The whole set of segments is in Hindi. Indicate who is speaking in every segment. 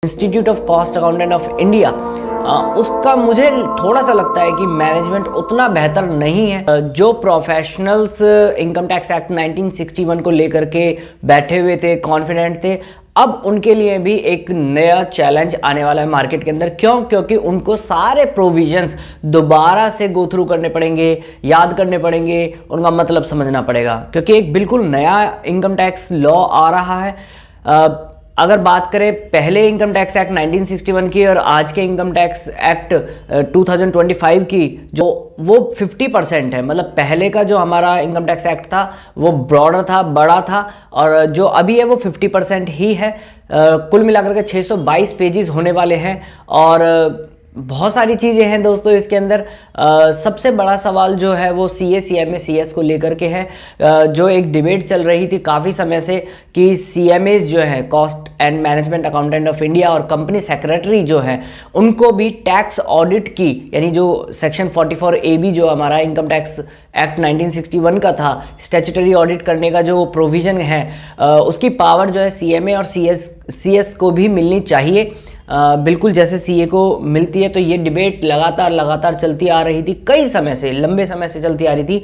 Speaker 1: Institute of cost accountant of India, उसका मुझे थोड़ा सा लगता है कि मैनेजमेंट उतना बेहतर नहीं है। जो प्रोफेशनल्स इनकम टैक्स एक्ट 1961 को लेकर के बैठे हुए थे, कॉन्फिडेंट थे, अब उनके लिए भी एक नया चैलेंज आने वाला है मार्केट के अंदर। क्यों? क्योंकि उनको सारे प्रोविजंस दोबारा से गो थ्रू करने पड़ेंगे, याद करने पड़ेंगे, उनका मतलब समझना पड़ेगा, क्योंकि एक बिल्कुल नया इनकम टैक्स लॉ आ रहा है। अगर बात करें पहले इनकम टैक्स एक्ट 1961 की और आज के इनकम टैक्स एक्ट 2025 की, जो वो 50% है। मतलब पहले का जो हमारा इनकम टैक्स एक्ट था वो ब्रॉडर था, बड़ा था, और जो अभी है वो 50% ही है। कुल मिलाकर के 622 पेजेस होने वाले हैं और बहुत सारी चीज़ें हैं दोस्तों इसके अंदर। सबसे बड़ा सवाल जो है वो CA CS को लेकर के है। जो एक डिबेट चल रही थी काफ़ी समय से कि CMAs जो है, cost and management accountant of India, और कंपनी सेक्रेटरी जो है उनको भी टैक्स ऑडिट की, यानी जो सेक्शन 44AB जो हमारा इनकम टैक्स एक्ट 1961 का था, स्टैट्यूटरी ऑडिट करने का जो प्रोविज़न है, उसकी पावर जो है CMA और CS को भी मिलनी चाहिए, बिल्कुल जैसे CA को मिलती है। तो ये डिबेट लगातार चलती आ रही थी, कई समय से, लंबे समय से चलती आ रही थी।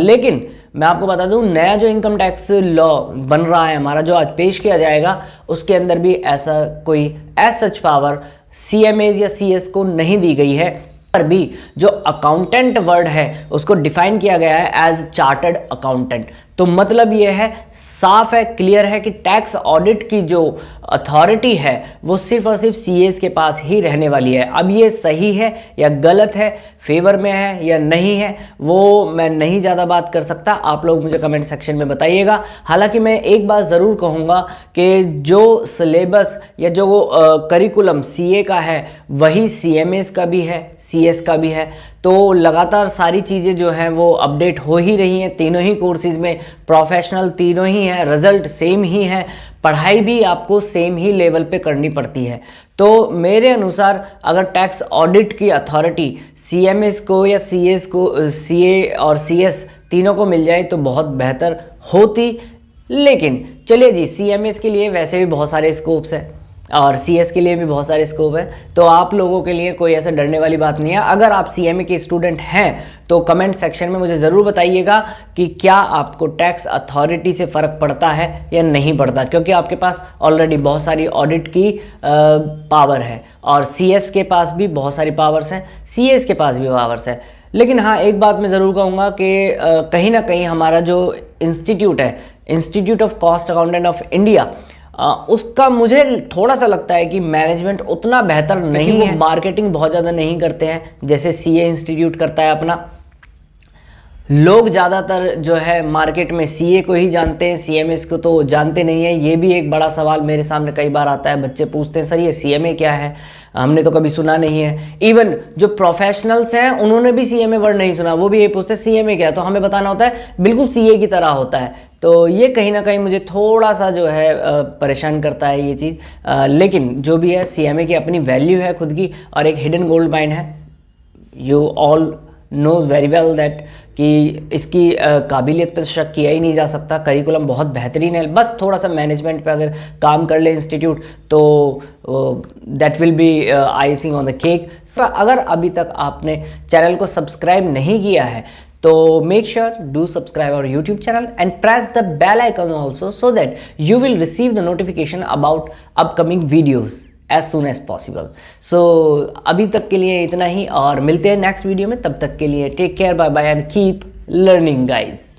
Speaker 1: लेकिन मैं आपको बता दूं, नया जो इनकम टैक्स लॉ बन रहा है हमारा, जो आज पेश किया जाएगा, उसके अंदर भी ऐसा कोई एज सच पावर CMAs या CS को नहीं दी गई है। पर भी जो अकाउंटेंट वर्ड है उसको डिफाइन किया गया है एज चार्टर्ड अकाउंटेंट। तो मतलब ये है, साफ है, क्लियर है कि टैक्स ऑडिट की जो अथॉरिटी है वो सिर्फ और सिर्फ CAs के पास ही रहने वाली है। अब ये सही है या गलत है, फेवर में है या नहीं है, वो मैं नहीं ज़्यादा बात कर सकता। आप लोग मुझे कमेंट सेक्शन में बताइएगा। हालांकि मैं एक बात ज़रूर कहूँगा कि जो सिलेबस या जो करिकुलम CA का है वही CMAs का भी है, CS का भी है। तो लगातार सारी चीज़ें जो हैं वो अपडेट हो ही रही हैं। तीनों ही कोर्सेज़ में प्रोफेशनल तीनों ही हैं, रिजल्ट सेम ही है, पढ़ाई भी आपको सेम ही लेवल पे करनी पड़ती है। तो मेरे अनुसार अगर टैक्स ऑडिट की अथॉरिटी CMAs को या CS को, CA और CS तीनों को मिल जाए तो बहुत बेहतर होती। लेकिन चलिए जी, CMAs के लिए वैसे भी बहुत सारे स्कोप्स हैं और CS के लिए भी बहुत सारे स्कोप है, तो आप लोगों के लिए कोई ऐसा डरने वाली बात नहीं है। अगर आप CMA के स्टूडेंट हैं तो कमेंट सेक्शन में मुझे ज़रूर बताइएगा कि क्या आपको टैक्स अथॉरिटी से फ़र्क पड़ता है या नहीं पड़ता, क्योंकि आपके पास ऑलरेडी बहुत सारी ऑडिट की पावर है और CS के पास भी बहुत सारी पावर्स हैं, CS के पास भी पावर्स है। लेकिन हाँ, एक बात मैं ज़रूर कहूँगा कि कहीं ना कहीं हमारा जो इंस्टीट्यूट है, institute of cost accountant of India, उसका मुझे थोड़ा सा लगता है कि मैनेजमेंट उतना बेहतर नहीं है। मार्केटिंग बहुत ज़्यादा नहीं करते हैं जैसे CA इंस्टीट्यूट करता है अपना। लोग ज़्यादातर जो है मार्केट में CA को ही जानते हैं, CMAs को तो जानते नहीं है। ये भी एक बड़ा सवाल मेरे सामने कई बार आता है। बच्चे पूछते हैं, सर ये CMA क्या है, हमने तो कभी सुना नहीं है। इवन जो प्रोफेशनल्स हैं उन्होंने भी CMA वर्ड नहीं सुना, वो भी ये पूछते हैं CMA क्या है, तो हमें बताना होता है बिल्कुल CA की तरह होता है। तो ये कहीं ना कहीं मुझे थोड़ा सा जो है परेशान करता है ये चीज़। लेकिन जो भी है, CMA की अपनी वैल्यू है खुद की और एक हिडन गोल्ड माइन है। You all know very well that कि इसकी काबिलियत पर शक किया ही नहीं जा सकता। करिकुलम बहुत बेहतरीन है, बस थोड़ा सा मैनेजमेंट पे अगर काम कर ले इंस्टीट्यूट तो that will be icing on the cake. अगर अभी तक आपने चैनल को सब्सक्राइब नहीं किया है तो make sure do subscribe our YouTube channel and press the bell icon also so that you will receive the notification about upcoming videos as soon as possible. So अभी तक के लिए इतना ही और मिलते हैं नेक्स्ट वीडियो में। तब तक के लिए take care, bye bye and keep learning guys.